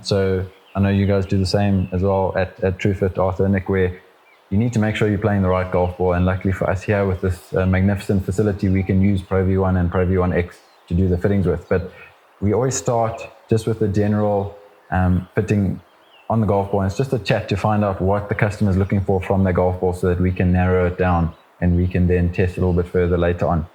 So I know you guys do the same as well at TrueFit, Arthur and Nick, where you need to make sure you're playing the right golf ball. And luckily for us here with this magnificent facility, we can use Pro V1 and Pro V1x to do the fittings with. But we always start just with the general fitting on the golf ball. And it's just a chat to find out what the customer is looking for from their golf ball so that we can narrow it down and we can then test a little bit further later on.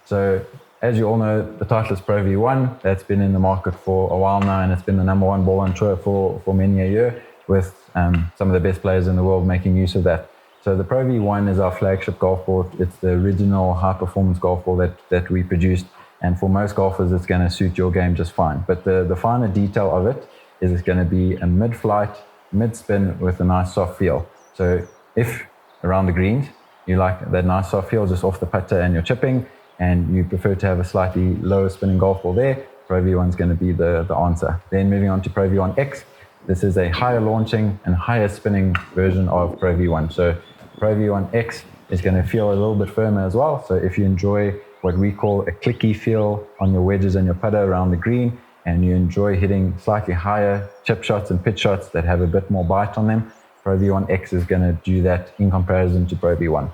So as you all know, the Titleist Pro V1, that's been in the market for a while now, and it's been the #1 ball on tour for many a year, with some of the best players in the world making use of that. So the Pro V1 is our flagship golf ball. It's the original high-performance golf ball that we produced, and for most golfers, it's going to suit your game just fine. But the finer detail of it is it's going to be a mid-flight, mid-spin with a nice soft feel. So if around the greens, you like that nice soft feel just off the putter and you're chipping, and you prefer to have a slightly lower spinning golf ball there, Pro V1 is going to be the answer. Then moving on to Pro V1x, this is a higher launching and higher spinning version of Pro V1. So Pro V1x is going to feel a little bit firmer as well. So if you enjoy what we call a clicky feel on your wedges and your putter around the green, and you enjoy hitting slightly higher chip shots and pitch shots that have a bit more bite on them, Pro V1x is going to do that in comparison to Pro V1.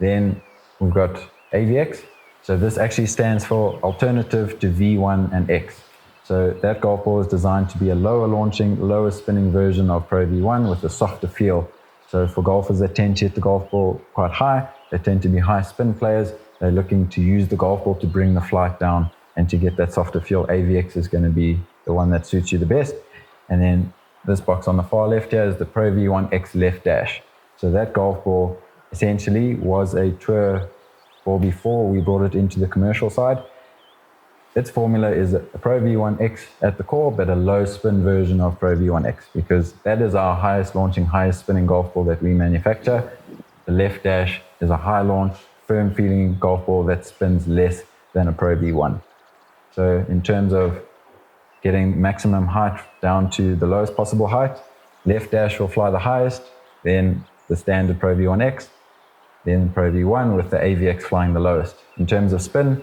Then we've got AVX. So this actually stands for alternative to V1 and X. So that golf ball is designed to be a lower launching, lower spinning version of Pro V1 with a softer feel. So for golfers that tend to hit the golf ball quite high, they tend to be high spin players, they're looking to use the golf ball to bring the flight down and to get that softer feel. AVX is going to be the one that suits you the best. And then this box on the far left here is the Pro V1x Left dash. So that golf ball essentially was a tour ball before we brought it into the commercial side. Its formula is a Pro V1x at the core, but a low spin version of Pro V1x, because that is our highest launching, highest spinning golf ball that we manufacture. The Left dash is a high launch, firm feeling golf ball that spins less than a Pro V1. So in terms of getting maximum height down to the lowest possible height, Left dash will fly the highest, then the standard Pro V1x, then Pro V1 with the AVX flying the lowest. In terms of spin,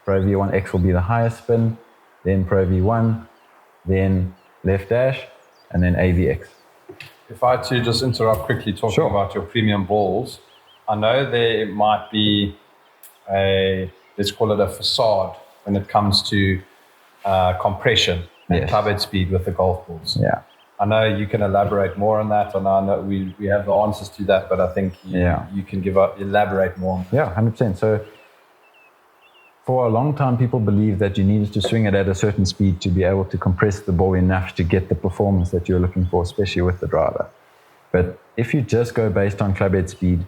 Pro V1x will be the highest spin, then Pro V1, then Left dash, and then AVX. If I had to just interrupt quickly talking about your premium balls, I know there might be let's call it a facade when it comes to compression and club head speed with the golf balls. Yeah. I know you can elaborate more on that, and I know we have the answers to that, but I think you can elaborate more on that. Yeah, 100%. So for a long time, people believed that you needed to swing it at a certain speed to be able to compress the ball enough to get the performance that you're looking for, especially with the driver. But if you just go based on club head speed,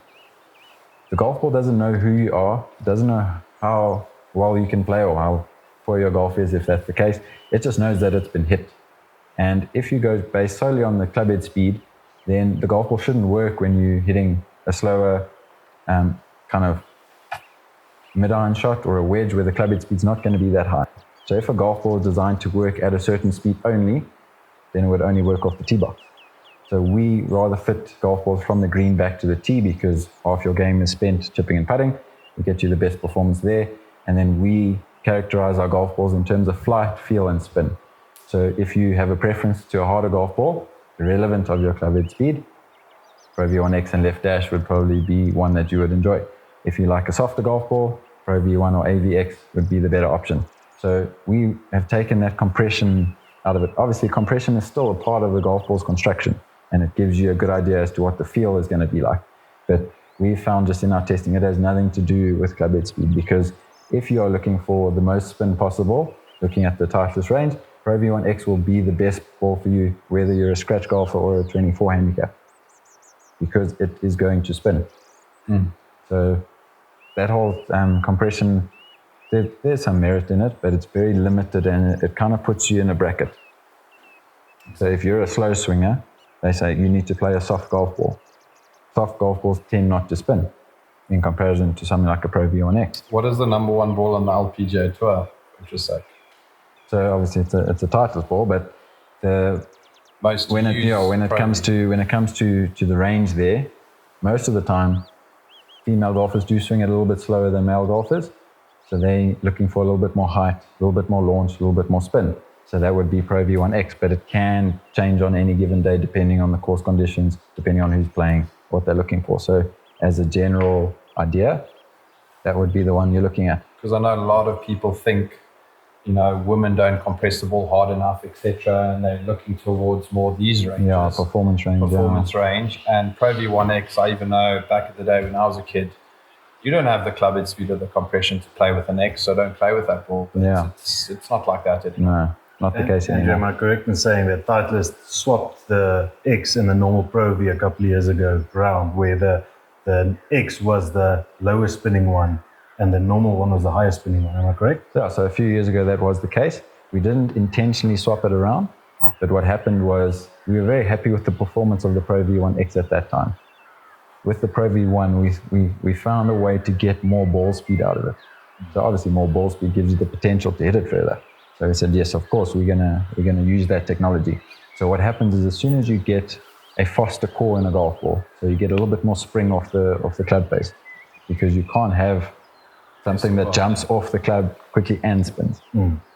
the golf ball doesn't know who you are, doesn't know how well you can play or how poor your golf is, if that's the case. It just knows that it's been hit. And if you go based solely on the club head speed, then the golf ball shouldn't work when you're hitting a slower kind of mid-iron shot or a wedge where the club head speed's not going to be that high. So if a golf ball is designed to work at a certain speed only, then it would only work off the tee box. So we rather fit golf balls from the green back to the tee, because half your game is spent chipping and putting. We get you the best performance there. And then we characterize our golf balls in terms of flight, feel, and spin. So if you have a preference to a harder golf ball, irrelevant of your club head speed, Pro V1x and Left dash would probably be one that you would enjoy. If you like a softer golf ball, Pro V1 or AVX would be the better option. So we have taken that compression out of it. Obviously, compression is still a part of the golf ball's construction, and it gives you a good idea as to what the feel is going to be like. But we found just in our testing, it has nothing to do with club head speed, because if you are looking for the most spin possible, looking at the Titleist range, Pro V1x will be the best ball for you, whether you're a scratch golfer or a 24 handicap, because it is going to spin. So that whole compression, there's some merit in it, but it's very limited, and it kind of puts you in a bracket. So if you're a slow swinger, they say you need to play a soft golf ball. Soft golf balls tend not to spin. in comparison to something like a Pro V1x. What is the number one ball on the LPGA Tour, just say? So obviously it's a Titleist ball, but when it comes to the range there, most of the time female golfers do swing it a little bit slower than male golfers. So they're looking for a little bit more height, a little bit more launch, a little bit more spin. So that would be Pro V1x, but it can change on any given day depending on the course conditions, depending on who's playing, what they're looking for. So as a general idea, that would be the one you're looking at. Because I know a lot of people think, women don't compress the ball hard enough, etc., and they're looking towards more these ranges. Yeah, performance range. And Pro V1x, I even know back in the day when I was a kid, you don't have the club head speed or the compression to play with an X, so don't play with that ball. But it's not like that anymore. No, not the case anymore. Am I correct in saying that Titleist swapped the X and the normal Pro V a couple of years ago around, where the X was the lowest spinning one and the normal one was the highest spinning one? Am I correct? Yeah, so a few years ago that was the case. We didn't intentionally swap it around, but what happened was we were very happy with the performance of the Pro V1x at that time. With the Pro V1, we found a way to get more ball speed out of it. So obviously more ball speed gives you the potential to hit it further. So we said, yes, of course, we're gonna use that technology. So what happens is as soon as you get a faster core in a golf ball, so you get a little bit more spring off the club face, because you can't have something that jumps off the club quickly and spins.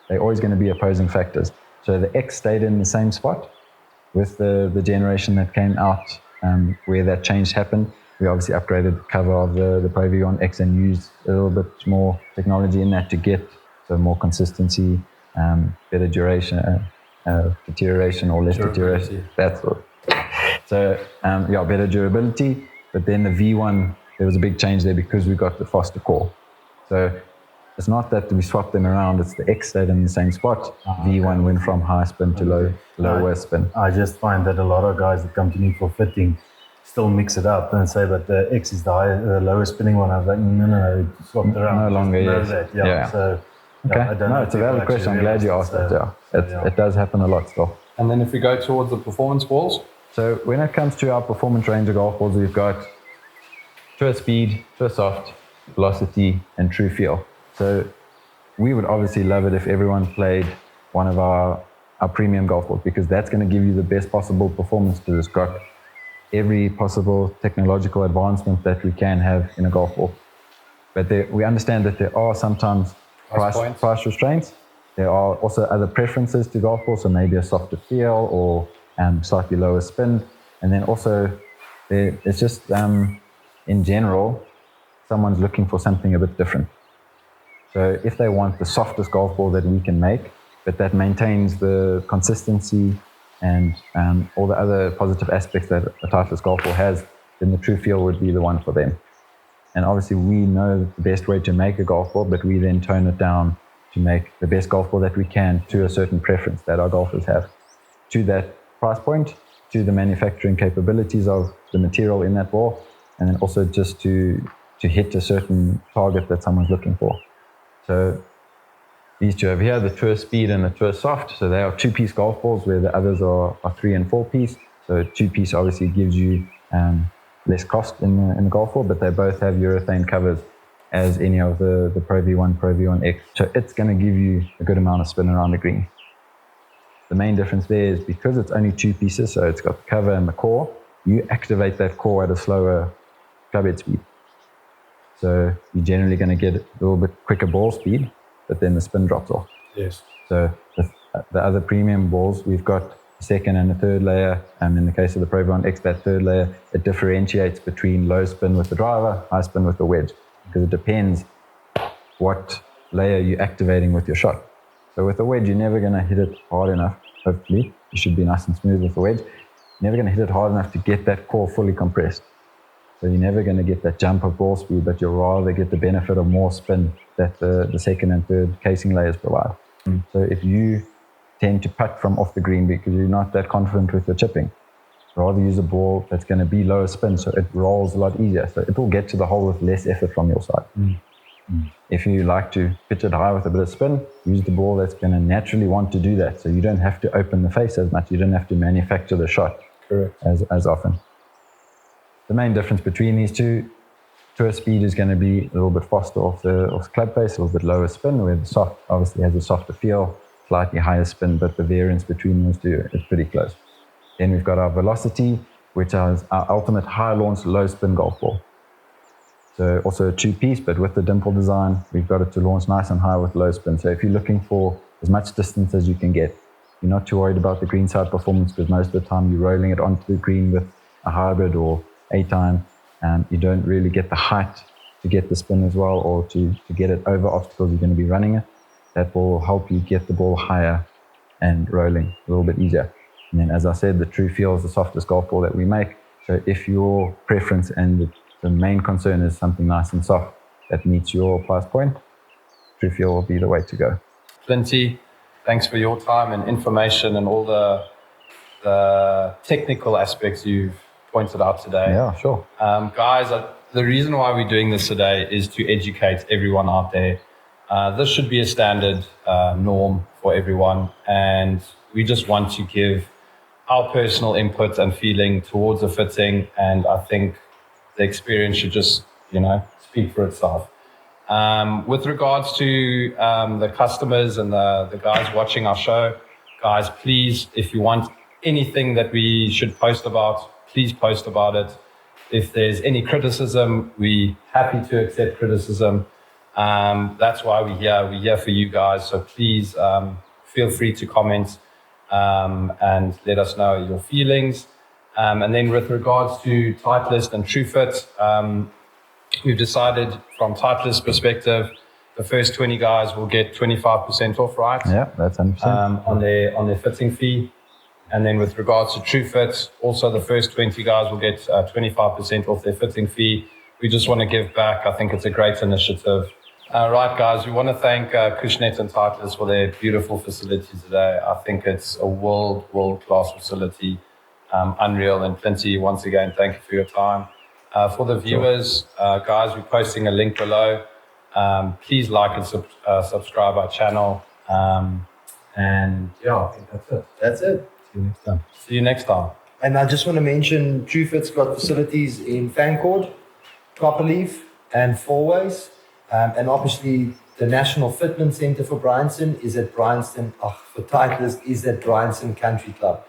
They're always going to be opposing factors. So the X stayed in the same spot with the generation that came out where that change happened. We obviously upgraded the cover of the Pro V1x and used a little bit more technology in that to get more consistency, better duration, deterioration or less deterioration. That's all. So better durability. But then the V1, there was a big change there because we got the faster core. So it's not that we swapped them around, it's the X stayed in the same spot. V1 went from high spin to lower spin. I just find that a lot of guys that come to me for fitting still mix it up and say, but the X is the lowest spinning one. I was like, no, swapped around. No longer, yes. So, okay, I don't know it's a valid question. I'm glad you asked that. It does happen a lot still. And then if we go towards the performance balls? So when it comes to our performance range of golf balls, we've got True Speed, True Soft, Velocity, and Trufeel. So we would obviously love it if everyone played one of our premium golf balls, because that's going to give you the best possible performance, because it's got every possible technological advancement that we can have in a golf ball. But we understand that there are sometimes price restraints. There are also other preferences to golf balls, so maybe a softer feel or slightly lower spin. And then also it's just in general, someone's looking for something a bit different. So if they want the softest golf ball that we can make, but that maintains the consistency and all the other positive aspects that a Titleist golf ball has, then the Trufeel would be the one for them. And obviously we know the best way to make a golf ball, but we then tone it down to make the best golf ball that we can to a certain preference that our golfers have, to that price point, to the manufacturing capabilities of the material in that ball, and then also just to hit a certain target that someone's looking for. So these two over here, the True Speed and the True Soft, so they are 2-piece golf balls where the others are 3 and 4-piece. So 2-piece obviously gives you less cost in the golf ball, but they both have urethane covers as any of the Pro V1, Pro V1x. So it's going to give you a good amount of spin around the green. The main difference there is because it's only 2 pieces, so it's got the cover and the core, you activate that core at a slower club head speed. So you're generally going to get a little bit quicker ball speed, but then the spin drops off. Yes. So the other premium balls, we've got a second and a third layer. And in the case of the Pro V1x, that third layer, it differentiates between low spin with the driver, high spin with the wedge, because it depends what layer you're activating with your shot. So with the wedge, you're never going to hit it hard enough, hopefully. You should be nice and smooth with the wedge. You're never going to hit it hard enough to get that core fully compressed. So you're never going to get that jump of ball speed, but you'll rather get the benefit of more spin that the second and third casing layers provide. So if you tend to putt from off the green because you're not that confident with your chipping, rather use a ball that's going to be lower spin, so it rolls a lot easier. So it will get to the hole with less effort from your side. If you like to pitch it high with a bit of spin, use the ball that's going to naturally want to do that. So you don't have to open the face as much. You don't have to manufacture the shot as often. The main difference between these two, tour speed is going to be a little bit faster off the club face, a little bit lower spin, where the soft obviously has a softer feel, slightly higher spin, but the variance between those two is pretty close. Then we've got our Velocity, which is our ultimate high launch, low spin golf ball. So also a two-piece, but with the dimple design, we've got it to launch nice and high with low spin. So if you're looking for as much distance as you can get, you're not too worried about the greenside performance, because most of the time you're rolling it onto the green with a hybrid or A-time, and you don't really get the height to get the spin as well, or to get it over obstacles you're going to be running it. That will help you get the ball higher and rolling a little bit easier. And then, as I said, the Trufeel is the softest golf ball that we make. So if your preference and the main concern is something nice and soft that meets your price point, Trufeel will be the way to go. Plenty. Thanks for your time and information and all the technical aspects you've pointed out today. Yeah, sure. Guys, the reason why we're doing this today is to educate everyone out there. This should be a standard norm for everyone, and we just want to give our personal input and feeling towards the fitting, and I think the experience should just, speak for itself. With regards to the customers and the guys watching our show, guys, please, if you want anything that we should post about, please post about it. If there's any criticism, we're happy to accept criticism. That's why we're here. We're here for you guys. So please feel free to comment and let us know your feelings. And then with regards to Titleist and TrueFit, we've decided from Titleist perspective, the first 20 guys will get 25% off, right? Yeah, that's 100%. On their fitting fee. And then with regards to TrueFit, also the first 20 guys will get 25% off their fitting fee. We just want to give back. I think it's a great initiative. Right, guys, we want to thank Cushnet and Titleist for their beautiful facility today. I think it's a world-class facility. Unreal. And Plenty, once again, thank you for your time. For the viewers, guys, we're posting a link below. Please like and subscribe our channel. And yeah, I think that's it. That's it. See you next time. And I just want to mention TrueFit's got facilities in Fancourt, Copperleaf, and Fourways. And obviously, the National Fitment Centre for Bryanston is at Bryanston, for Titleist is at Bryanston Country Club.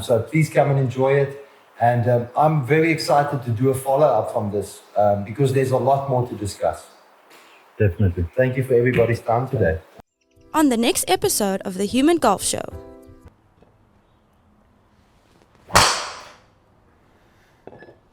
So please come and enjoy it. And I'm very excited to do a follow-up from this because there's a lot more to discuss. Definitely. Thank you for everybody's time today. On the next episode of The Human Golf Show.